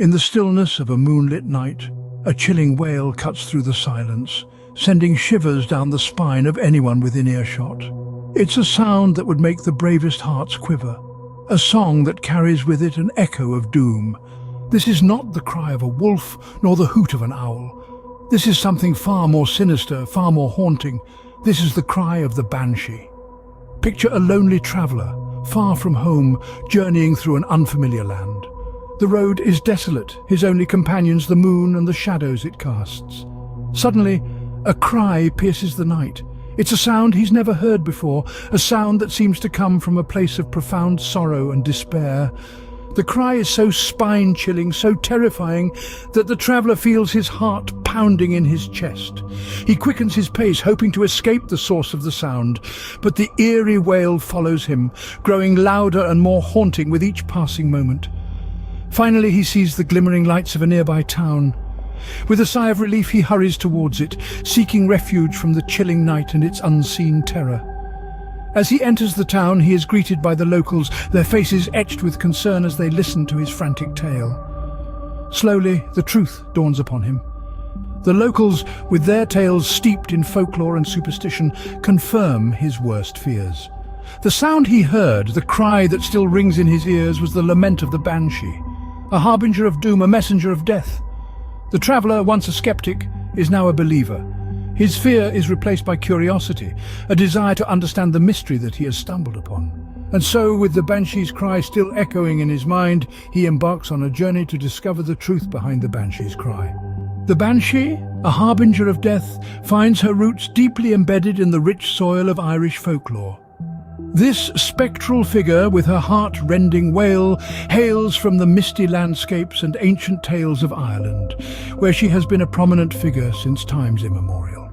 In the stillness of a moonlit night, a chilling wail cuts through the silence, sending shivers down the spine of anyone within earshot. It's a sound that would make the bravest hearts quiver, a song that carries with it an echo of doom. This is not the cry of a wolf, nor the hoot of an owl. This is something far more sinister, far more haunting. This is the cry of the Banshee. Picture a lonely traveller, far from home, journeying through an unfamiliar land. The road is desolate, his only companions the moon and the shadows it casts. Suddenly, a cry pierces the night. It's a sound he's never heard before, a sound that seems to come from a place of profound sorrow and despair. The cry is so spine-chilling, so terrifying, that the traveller feels his heart pounding in his chest. He quickens his pace, hoping to escape the source of the sound, but the eerie wail follows him, growing louder and more haunting with each passing moment. Finally, he sees the glimmering lights of a nearby town. With a sigh of relief, he hurries towards it, seeking refuge from the chilling night and its unseen terror. As he enters the town, he is greeted by the locals, their faces etched with concern as they listen to his frantic tale. Slowly, the truth dawns upon him. The locals, with their tales steeped in folklore and superstition, confirm his worst fears. The sound he heard, the cry that still rings in his ears, was the lament of the Banshee, a harbinger of doom, a messenger of death. The traveller, once a skeptic, is now a believer. His fear is replaced by curiosity, a desire to understand the mystery that he has stumbled upon. And so, with the Banshee's cry still echoing in his mind, he embarks on a journey to discover the truth behind the Banshee's cry. The Banshee, a harbinger of death, finds her roots deeply embedded in the rich soil of Irish folklore. This spectral figure, with her heart-rending wail, hails from the misty landscapes and ancient tales of Ireland, where she has been a prominent figure since times immemorial.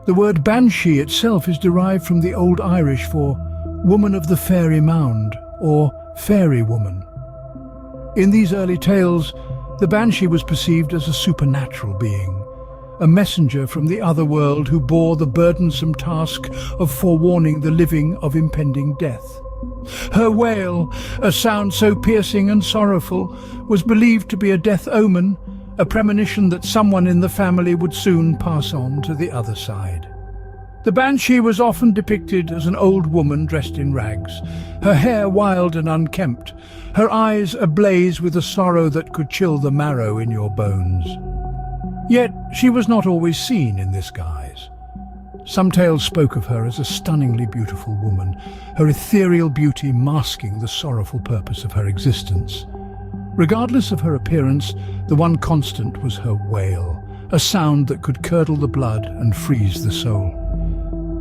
The word Banshee itself is derived from the Old Irish for woman of the fairy mound, or fairy woman. In these early tales, the Banshee was perceived as a supernatural being, a messenger from the other world who bore the burdensome task of forewarning the living of impending death. Her wail, a sound so piercing and sorrowful, was believed to be a death omen, a premonition that someone in the family would soon pass on to the other side. The Banshee was often depicted as an old woman dressed in rags, her hair wild and unkempt, her eyes ablaze with a sorrow that could chill the marrow in your bones. Yet she was not always seen in this guise. Some tales spoke of her as a stunningly beautiful woman, her ethereal beauty masking the sorrowful purpose of her existence. Regardless of her appearance, the one constant was her wail, a sound that could curdle the blood and freeze the soul.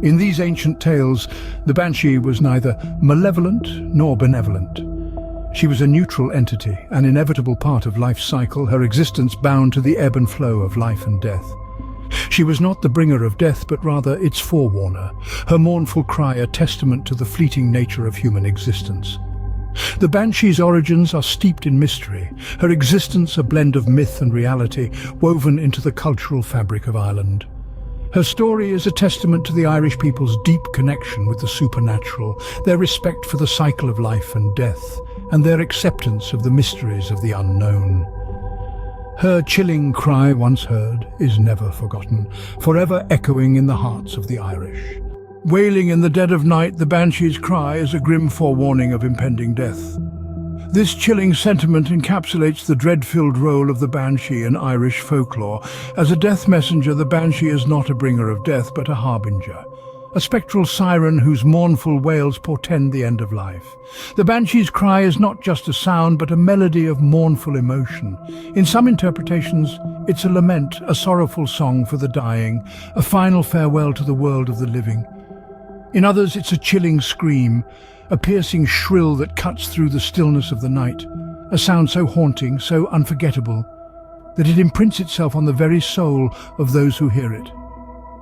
In these ancient tales, the Banshee was neither malevolent nor benevolent. She was a neutral entity, an inevitable part of life's cycle, her existence bound to the ebb and flow of life and death. She was not the bringer of death, but rather its forewarner, her mournful cry a testament to the fleeting nature of human existence. The Banshee's origins are steeped in mystery, her existence a blend of myth and reality, woven into the cultural fabric of Ireland. Her story is a testament to the Irish people's deep connection with the supernatural, their respect for the cycle of life and death, and their acceptance of the mysteries of the unknown. Her chilling cry, once heard, is never forgotten, forever echoing in the hearts of the Irish. Wailing in the dead of night, the Banshee's cry is a grim forewarning of impending death. This chilling sentiment encapsulates the dread-filled role of the Banshee in Irish folklore. As a death messenger, the Banshee is not a bringer of death, but a harbinger, a spectral siren whose mournful wails portend the end of life. The Banshee's cry is not just a sound, but a melody of mournful emotion. In some interpretations, it's a lament, a sorrowful song for the dying, a final farewell to the world of the living. In others, it's a chilling scream, a piercing shrill that cuts through the stillness of the night, a sound so haunting, so unforgettable, that it imprints itself on the very soul of those who hear it.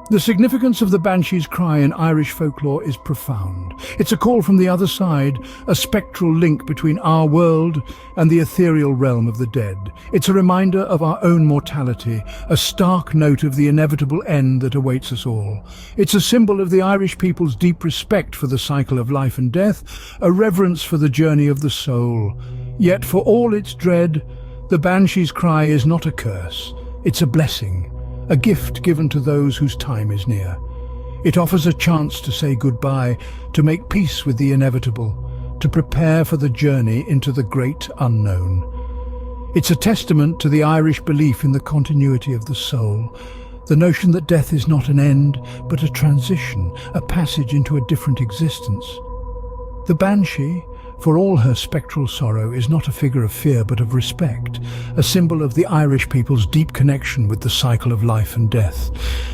The significance of the Banshee's cry in Irish folklore is profound. It's a call from the other side, a spectral link between our world and the ethereal realm of the dead. It's a reminder of our own mortality, a stark note of the inevitable end that awaits us all. It's a symbol of the Irish people's deep respect for the cycle of life and death, a reverence for the journey of the soul. Yet for all its dread, The Banshee's cry is not a curse, it's a blessing, a gift given to those whose time is near. It offers a chance to say goodbye, to make peace with the inevitable, to prepare for the journey into the great unknown. It's a testament to the Irish belief in the continuity of the soul, the notion that death is not an end, but a transition, a passage into a different existence. The Banshee, for all her spectral sorrow, is not a figure of fear but of respect, a symbol of the Irish people's deep connection with the cycle of life and death,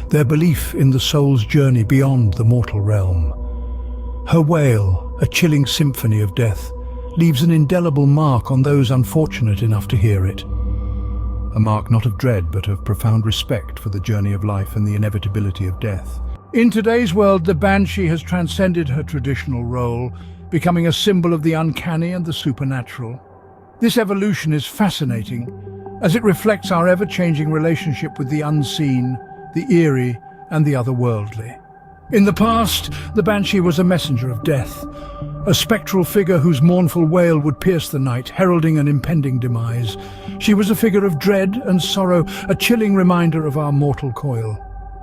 their belief in the soul's journey beyond the mortal realm. Her wail, a chilling symphony of death, leaves an indelible mark on those unfortunate enough to hear it. A mark not of dread but of profound respect for the journey of life and the inevitability of death. In today's world, the Banshee has transcended her traditional role, becoming a symbol of the uncanny and the supernatural. This evolution is fascinating, as it reflects our ever-changing relationship with the unseen, the eerie, and the otherworldly. In the past, the Banshee was a messenger of death, a spectral figure whose mournful wail would pierce the night, heralding an impending demise. She was a figure of dread and sorrow, a chilling reminder of our mortal coil.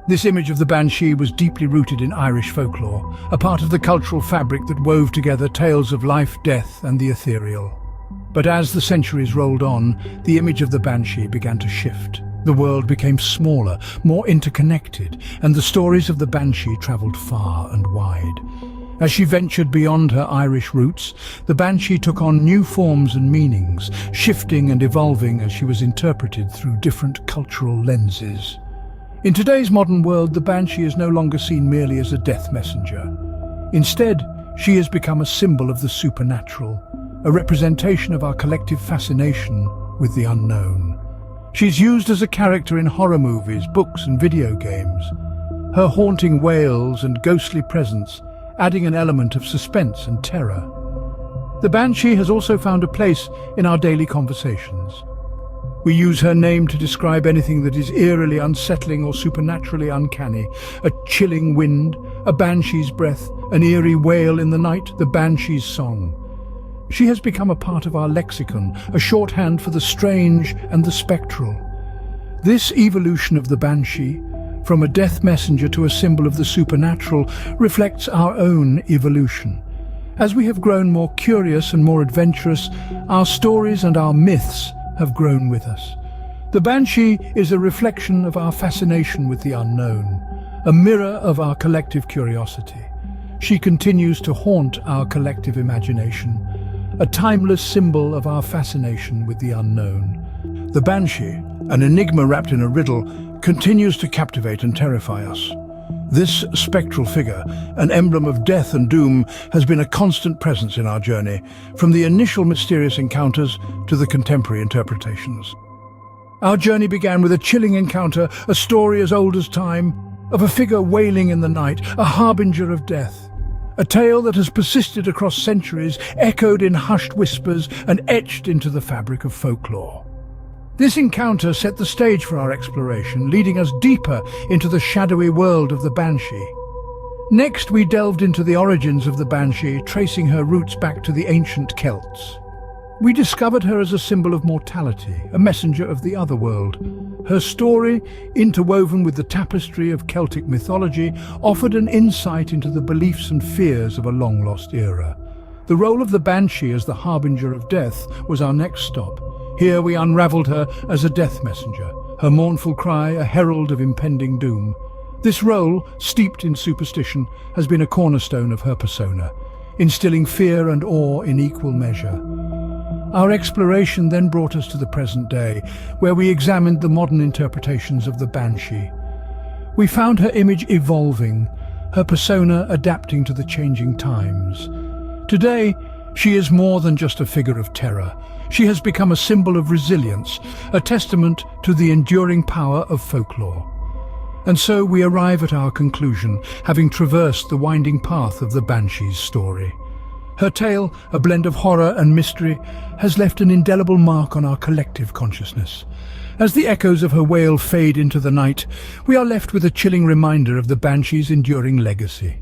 This image of the Banshee was deeply rooted in Irish folklore, a part of the cultural fabric that wove together tales of life, death, and the ethereal. But as the centuries rolled on, the image of the Banshee began to shift. The world became smaller, more interconnected, and the stories of the Banshee travelled far and wide. As she ventured beyond her Irish roots, the Banshee took on new forms and meanings, shifting and evolving as she was interpreted through different cultural lenses. In today's modern world, the Banshee is no longer seen merely as a death messenger. Instead, she has become a symbol of the supernatural, a representation of our collective fascination with the unknown. She's used as a character in horror movies, books, and video games. Her haunting wails and ghostly presence adding an element of suspense and terror. The Banshee has also found a place in our daily conversations. We use her name to describe anything that is eerily unsettling or supernaturally uncanny. A chilling wind, a banshee's breath, an eerie wail in the night, the banshee's song. She has become a part of our lexicon, a shorthand for the strange and the spectral. This evolution of the Banshee, from a death messenger to a symbol of the supernatural, reflects our own evolution. As we have grown more curious and more adventurous, our stories and our myths have grown with us. The Banshee is a reflection of our fascination with the unknown, a mirror of our collective curiosity. She continues to haunt our collective imagination, a timeless symbol of our fascination with the unknown. The Banshee, an enigma wrapped in a riddle, continues to captivate and terrify us. This spectral figure, an emblem of death and doom, has been a constant presence in our journey, from the initial mysterious encounters to the contemporary interpretations. Our journey began with a chilling encounter, a story as old as time, of a figure wailing in the night, a harbinger of death. A tale that has persisted across centuries, echoed in hushed whispers, and etched into the fabric of folklore. This encounter set the stage for our exploration, leading us deeper into the shadowy world of the Banshee. Next, we delved into the origins of the Banshee, tracing her roots back to the ancient Celts. We discovered her as a symbol of mortality, a messenger of the otherworld. Her story, interwoven with the tapestry of Celtic mythology, offered an insight into the beliefs and fears of a long-lost era. The role of the Banshee as the harbinger of death was our next stop. Here we unravelled her as a death messenger, her mournful cry a herald of impending doom. This role, steeped in superstition, has been a cornerstone of her persona, instilling fear and awe in equal measure. Our exploration then brought us to the present day, where we examined the modern interpretations of the Banshee. We found her image evolving, her persona adapting to the changing times. Today, she is more than just a figure of terror. She has become a symbol of resilience, a testament to the enduring power of folklore. And so we arrive at our conclusion, having traversed the winding path of the Banshee's story. Her tale, a blend of horror and mystery, has left an indelible mark on our collective consciousness. As the echoes of her wail fade into the night, we are left with a chilling reminder of the Banshee's enduring legacy.